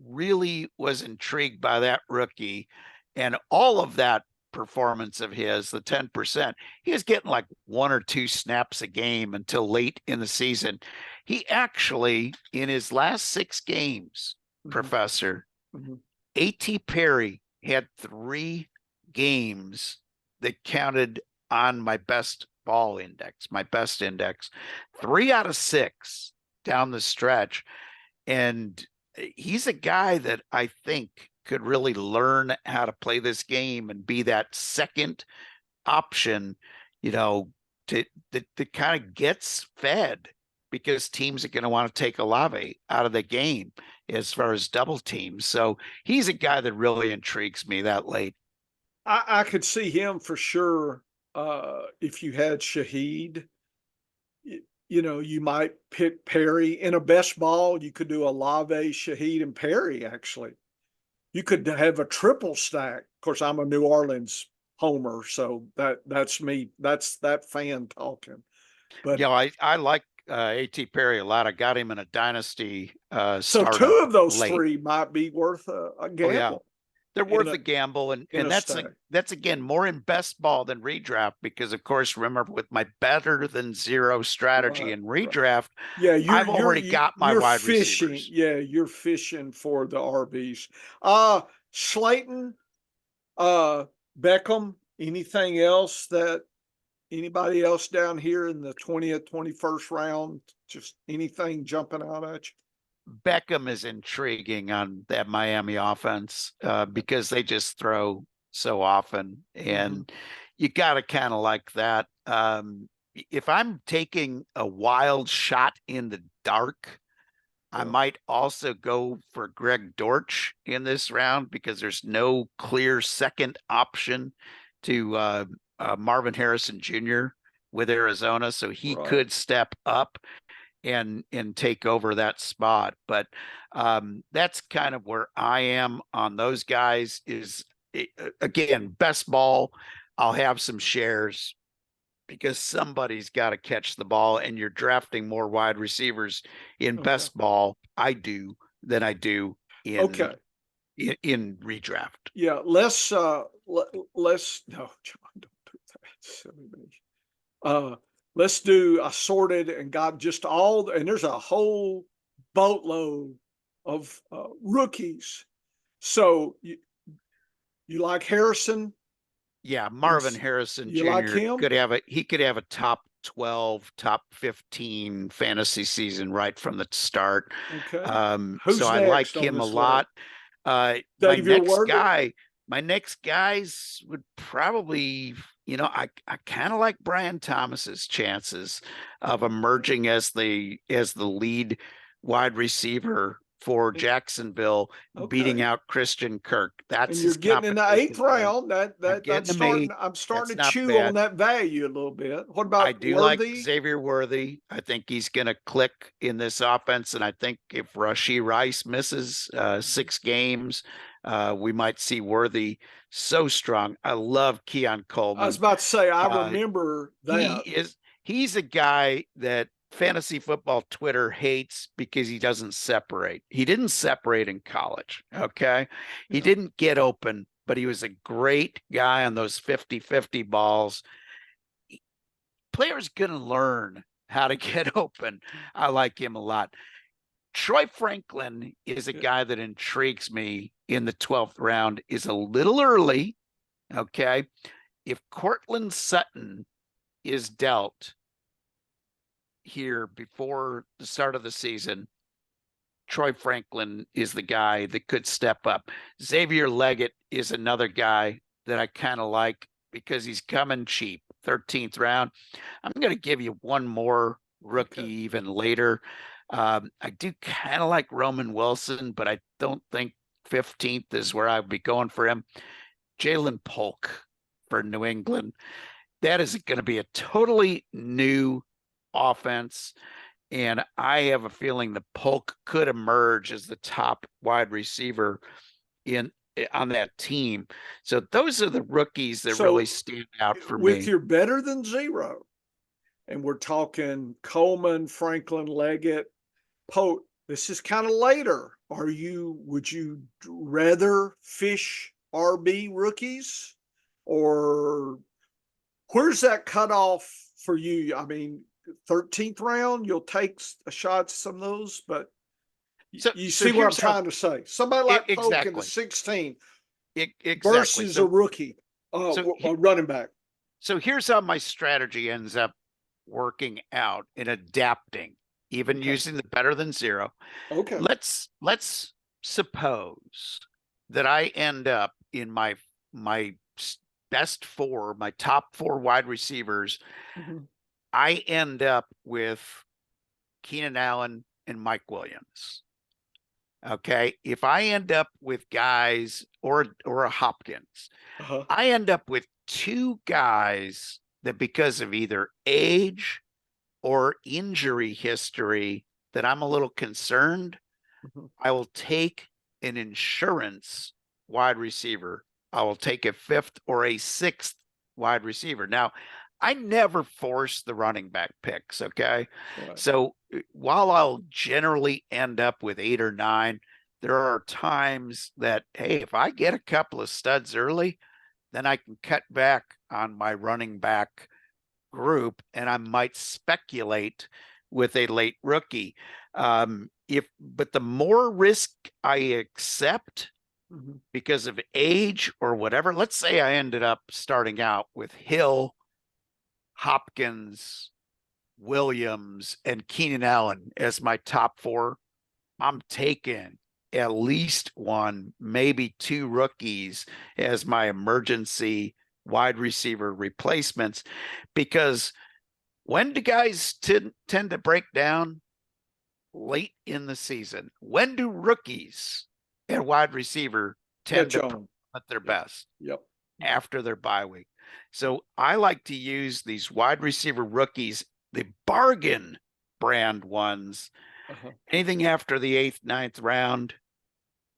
Really was intrigued by that rookie and all of that performance of his, the 10%. He was getting like 1 or 2 snaps a game until late in the season. He actually, in his last 6 games, Mhm, Professor, mhm. A.T. Perry had 3 games that counted on my best ball index, my best index, 3 out of 6 down the stretch. And he's a guy that I think could really learn how to play this game and be that second option, you know, that kind of gets fed because teams are going to want to take Olave out of the game as far as double teams. So he's a guy that really intrigues me that late. I could see him for sure. If you had Shaheed, you might pick Perry in a best ball. You could do Olave, Shaheed, and Perry. Actually, you could have a triple stack. Of course, I'm a New Orleans homer, so that's me. That's that fan talking. But I like A.T. Perry a lot. I got him in a dynasty so startup two of those late. three might be worth a Oh yeah, gamble they're in worth a a gamble, and in a that's stack. that's again more in best ball than redraft because of course remember with my better than zero strategy Right, in right. redraft, Yeah, I've already got my you're wide fishing. receivers. Yeah, you're fishing for the RBs. Slayton, uh, Beckham. Anything else that anybody else down here in the 20th, 21st round? Just anything jumping out at you? Beckham is intriguing on that Miami offense because they just throw so often, Hmm. and you got to kind of like that. If I'm taking a wild shot in the dark, I Yeah. might also go for Greg Dortch in this round because there's no clear second option to Marvin Harrison Jr. with Arizona, so he Right. could step up and take over that spot. But that's kind of where I am on those guys. Is again best ball. I'll have some shares because somebody's got to catch the ball, and you're drafting more wide receivers in Okay. best ball. I do than I do Okay. in redraft. Yeah. Let's no, John, don't do that. Silly me. Uh, let's do, I sorted and got just all, and there's a whole boatload of rookies. So you like Harrison? Yeah, Marvin Harrison You like Jr. him? could have a top 12, top 15 fantasy season right from the start. Okay. So Who's I like next on him a this list? lot. Uh, my Xavier next Worthy? guy, my next guys would probably, I kind of like Brian Thomas's chances of emerging as the lead wide receiver for Jacksonville, beating Okay. out Christian Kirk. That's And you're his getting in the eighth competition today. round. I'm getting him eight. I'm starting That's to not chew on bad. that value a little bit. What I about do like Worthy? Xavier Worthy. I think he's going to click in this offense. And I think if Rashee Rice misses 6 games, we might see Worthy so strong. I love Keon I was Coleman. about to say, I Uh, remember he that. is he's a guy that fantasy football Twitter hates because he doesn't separate. He didn't separate in college. Okay. He Yeah. didn't get open, but he was a great guy on those 50-50 balls. Players going to learn how to get open. I like him a lot. Troy Franklin is a Yeah. guy that intrigues me in the 12th round, is a little early. Okay. If Cortland Sutton is dealt here before the start of the season, Troy Franklin is the guy that could step up. Xavier Leggett is another guy that I kind of like because he's coming cheap, 13th round. I'm going to give you one more rookie even later. I do kind of like Roman Wilson, but I don't think 15th is where I'd be going for him. Jalen Polk for New England. That is going to be a totally new offense. And I have a feeling the Polk could emerge as the top wide receiver in on that team. So those are the rookies that really So stand out for with me. your better than zero, and we're talking Coleman, Franklin, Leggett, Pote, this is kind of later. Would you rather fish RB rookies, or where's that cutoff for you? I mean, 13th round, you'll take a shot at some of those, but you So see what I'm here's how trying to say. Somebody like Polk in the exactly 16 exactly. versus a rookie, So a running back. so here's how my strategy ends up working out in adapting, even Okay. using the better than zero. Okay. Let's suppose that I end up in my best four, my top four wide receivers. Mhm. I end up with Keenan Allen and Mike Williams. Okay. If I end up with guys or a Hopkins, Uh-huh. I end up with two guys that because of either age or injury history that I'm a little concerned, Mhm. I will take an insurance wide receiver. I will take a fifth or a sixth wide receiver. Now, I never force the running back picks. Okay. Right. So while I'll generally end up with 8 or 9, there are times that, hey, if I get a couple of studs early, then I can cut back on my running back group and I might speculate with a late rookie. But the more risk I accept Mhm. because of age or whatever, let's say I ended up starting out with Hill, Hopkins, Williams, and Keenan Allen as my top four. I'm taking at least one, maybe two rookies as my emergency wide receiver replacements because when do guys tend to break down? Late in the season. When do rookies and wide receiver tend Catch to on. at their Yep. best? Yep. After their bye week. So I like to use these wide receiver rookies, the bargain brand ones, Uh-huh. anything after the 8th, 9th round.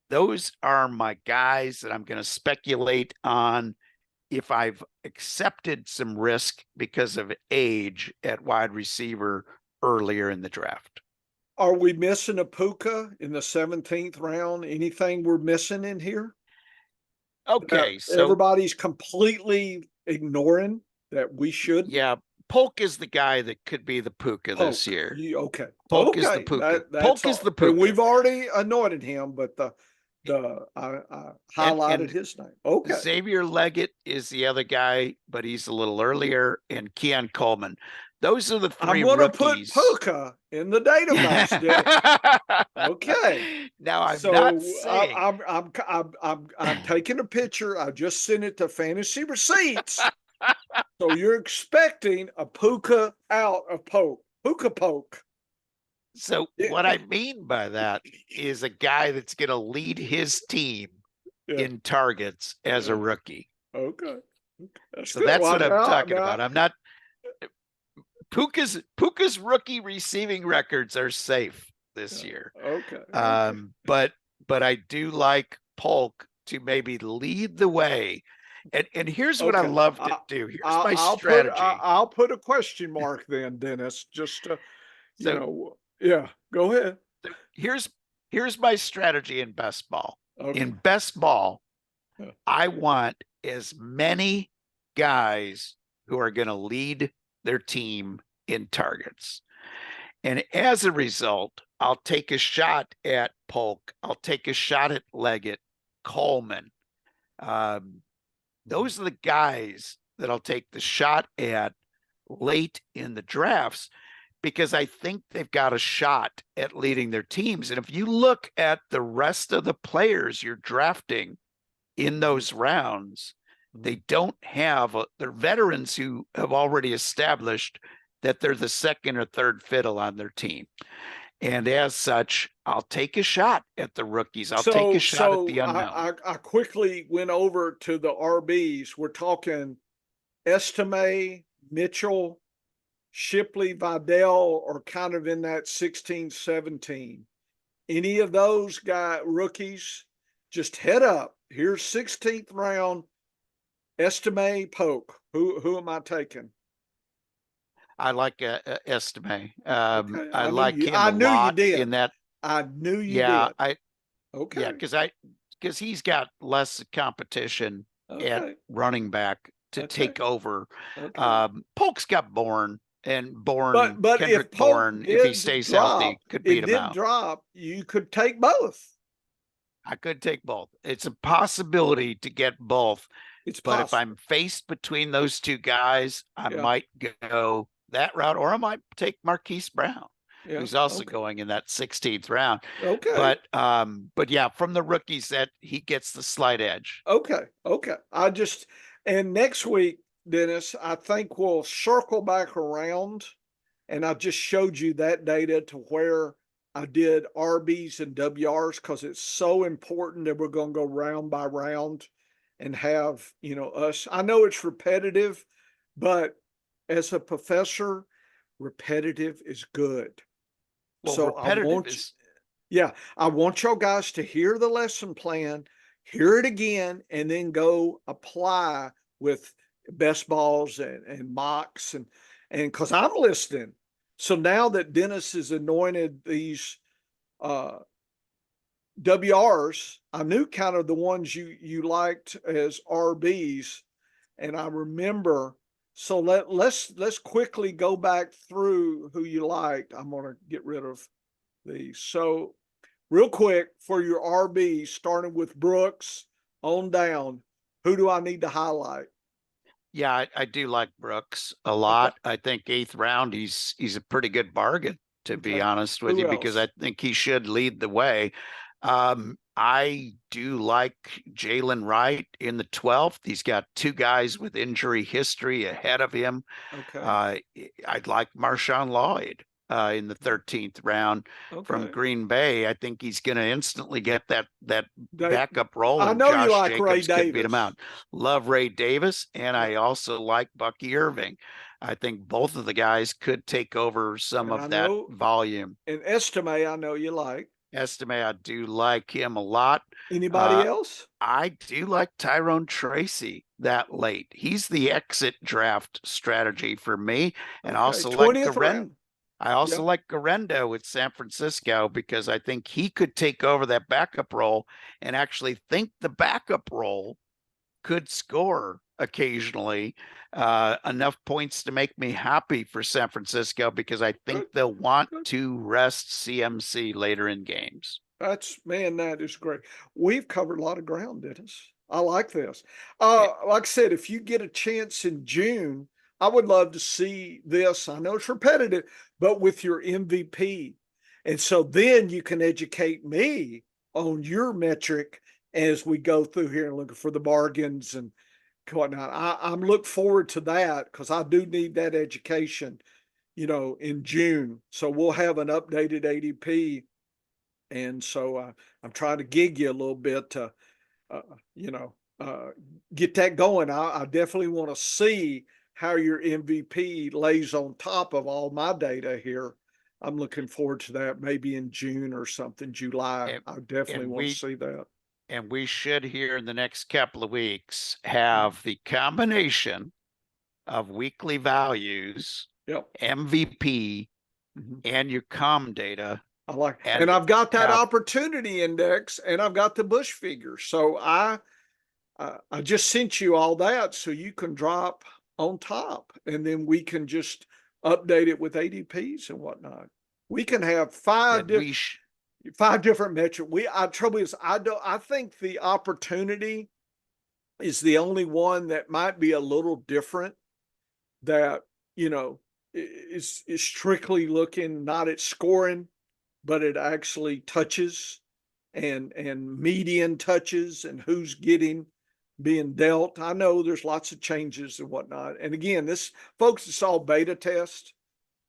Those are my guys that I'm going to speculate on if I've accepted some risk because of age at wide receiver earlier in the draft. Are we missing a Puka in the 17th round? Anything we're missing in here that Okay, so everybody's completely ignoring that we should? Yeah, Polk is the guy that could be the Puka this Polk. year. Okay. Polk is the Okay. Puka. That's Polk is all. the And Puka. we've already anointed him, but I highlighted And his name. Okay. Xavier Leggett is the other guy, but he's a little earlier, and Keon Coleman. Those are the I'm three going to put rookies. Puka in the database, Dennis. Okay. Now I'm not So saying I'm taking a picture. I just sent it to Fantasy Receipts. So you're expecting a Puka out of Puka poke. so. What I mean by that is a guy that's going to lead his team Yeah. in targets as a rookie. Okay. That's So good. that's Well, what I'm talking now, about. I'm not Puka's rookie receiving records are safe this year. okay. But I do like Polk to maybe lead the way. And here's what I Okay. love to do. Here's my I'll strategy. I'll put a question mark then, Dennis, just to, So yeah, go ahead. here's here's my strategy in best ball. Okay. In best ball, Yeah. I want as many guys who are going to lead their team in targets. And as a result, I'll take a shot at Polk. I'll take a shot at Leggett, Coleman. Those are the guys that I'll take the shot at late in the drafts because I think they've got a shot at leading their teams. And if you look at the rest of the players you're drafting in those rounds, they don't have, they're veterans who have already established that they're the second or third fiddle on their team. And as such, I'll take a shot at the rookies. I'll take a shot at the unknown. I quickly went over to the RBs. We're talking Estime, Mitchell, Shipley, Vidal are kind of in that 16, 17. Any of those rookies, just head up. Here's 16th round, Estime, Polk. Who am I taking? I like Estime. Okay. I like him I a knew you lot did. in that. I knew you Yeah, did. yeah, Okay. because he's got less competition at Okay. running back to Okay. take over. Okay. Polk's got Bourne, and But Kendrick if Polk Bourne, if he did stays drop, healthy, could beat it him did out. drop. You could take both. I could take both. It's a possibility to get both. It's But if possible. I'm faced between those two guys, I Yeah. might go that route, or I might take Marquise Brown, Yeah. who's also Okay. going in that 16th round. Okay. But yeah, from the rookies, that he gets the slight edge. Okay. Okay. And next week, Dennis, I think we'll circle back around, and I just showed you that data to where I did RBs and WRs because it's so important that we're going to go round by round and have, us. I know it's repetitive, but as a professor, repetitive is good. Well, So repetitive is I want y'all guys to hear the lesson plan, hear it again, and then go apply with best balls and mocks and because I'm listening. So now that Dennis has anointed these WRs, I knew kind of the ones you liked as RBs, and I remember. So let's quickly go back through who you liked. I'm gonna get rid of these. So real quick for your RB, starting with Brooks on down, who do I need to highlight? Yeah, I do like Brooks a Okay. lot. I think 8th round, he's a pretty good bargain, to be Okay. honest with Who you, because I else? think he should lead the way. I do like Jalen Wright in the 12th. He's got two guys with injury history ahead of him. Okay. I'd like Marshawn Lloyd in the 13th round from Okay. Green Bay. I think he's going to instantly get that backup role, I and know you Josh like Ray Jacobs could beat him Davis. out. Love Ray Davis, and I Yeah. also like Bucky Irving. I think both of the guys could take over some And I of that know, volume. and Estime, I know you like. Estime, I do like him a lot. Anybody else? I do like Tyrone Tracy that late. He's the exit draft strategy for me, and Okay. also like 20th round. I also Yep. like Garendo with San Francisco because I think he could take over that backup role, and actually think the backup role could score occasionally, enough points to make me happy for San Francisco, because I think Good, they'll want good. to rest CMC later in games. Man, that is great. We've covered a lot of ground, Dennis. I like this. Eh, Like I said, if you get a chance in June, I would love to see this. I know it's repetitive, but with your MVP. And so then you can educate me on your metric as we go through here and looking for the bargains and whatnot. I'm look forward to that because I do need that education, in June. So we'll have an updated ADP, and so I'm trying to gig you a little bit to, uh, you know, uh, get that going. I definitely want to see how your MVP lays on top of all my data here. I'm looking forward to that maybe in June or something, July. And, I definitely and want to we see that. and we should here in the next couple of weeks Yeah. have the combination of weekly values, Yep. MVP, Mhm. and your com data, I like, and and I've got that have opportunity index, and I've got the Bush figure. So I just sent you all that so you can drop on top, and then we can just update it with ADPs and whatnot. We can have that five different metrics. Trouble is I think the opportunity is the only one that might be a little different, that is strictly looking not at scoring, but it actually touches and median touches and who's getting being dealt. I know there's lots of changes and whatnot. And again, this folks, it's all beta test.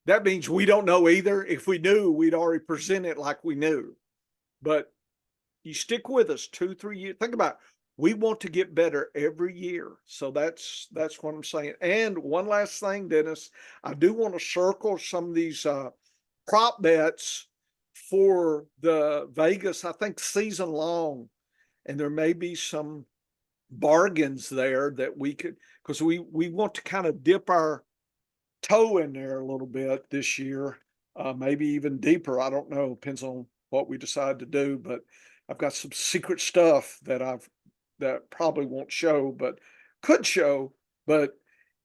That means we don't know either. If we knew, we'd already present it like we knew. But you stick with us 2, 3 years. Think about it. We want to get better every year. So that's what I'm saying. And one last thing, Dennis, I do want to circle some of these prop bets for the Vegas, I think season long. And there may be some bargains there that we could, because we want to kind of dip our toe in there a little bit this year, maybe even deeper. I don't know, depends on what we decide to do. But I've got some secret stuff that probably won't show, but could show. But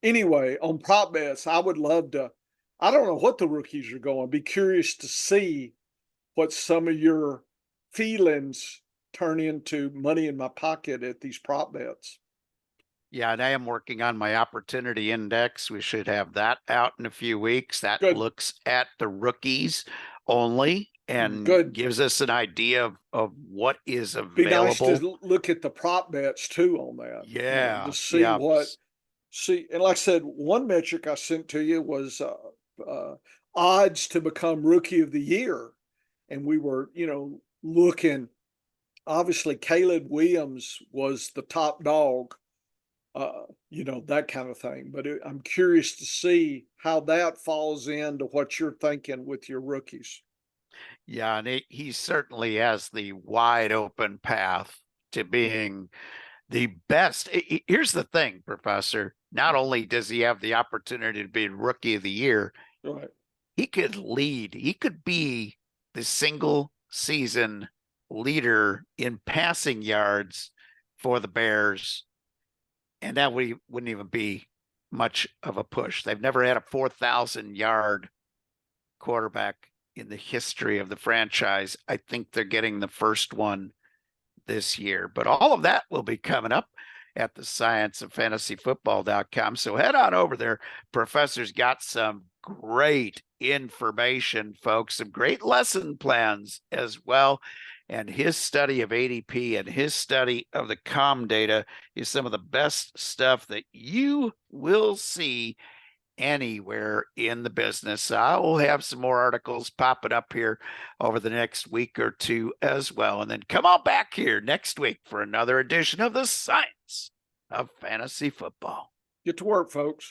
anyway, on prop bets, I would love to. I don't know what the rookies are going. Be curious to see what some of your feelings turn into money in my pocket at these prop bets. Yeah, and I am working on my opportunity index. We should have that out in a few weeks. That Good, looks at the rookies only and good. gives us an idea of what is Be nice available. to look at the prop bets too on that, to Yeah, see yeah. what see. And like I said, one metric I sent to you was uh, odds to become rookie of the year, and we were, looking. Obviously, Caleb Williams was the top dog, that kind of thing. But I'm curious to see how that falls into what you're thinking with your rookies. Yeah, and he certainly has the wide open path to being the best. Here's the thing, Professor. Not only does he have the opportunity to be Rookie of the Year, Right. he could lead. He could be the single season leader in passing yards for the Bears, and that wouldn't even be much of a push. They've never had a 4,000-yard quarterback in the history of the franchise. I think they're getting the first one this year. But all of that will be coming up at the scienceoffantasyfootball.com. So head on over there. Professor's got some great information, folks, some great lesson plans as well. And his study of ADP and his study of the com data is some of the best stuff that you will see anywhere in the business. I will have some more articles popping up here over the next week or two as well. And then come on back here next week for another edition of the Science of Fantasy Football. Get to work, folks.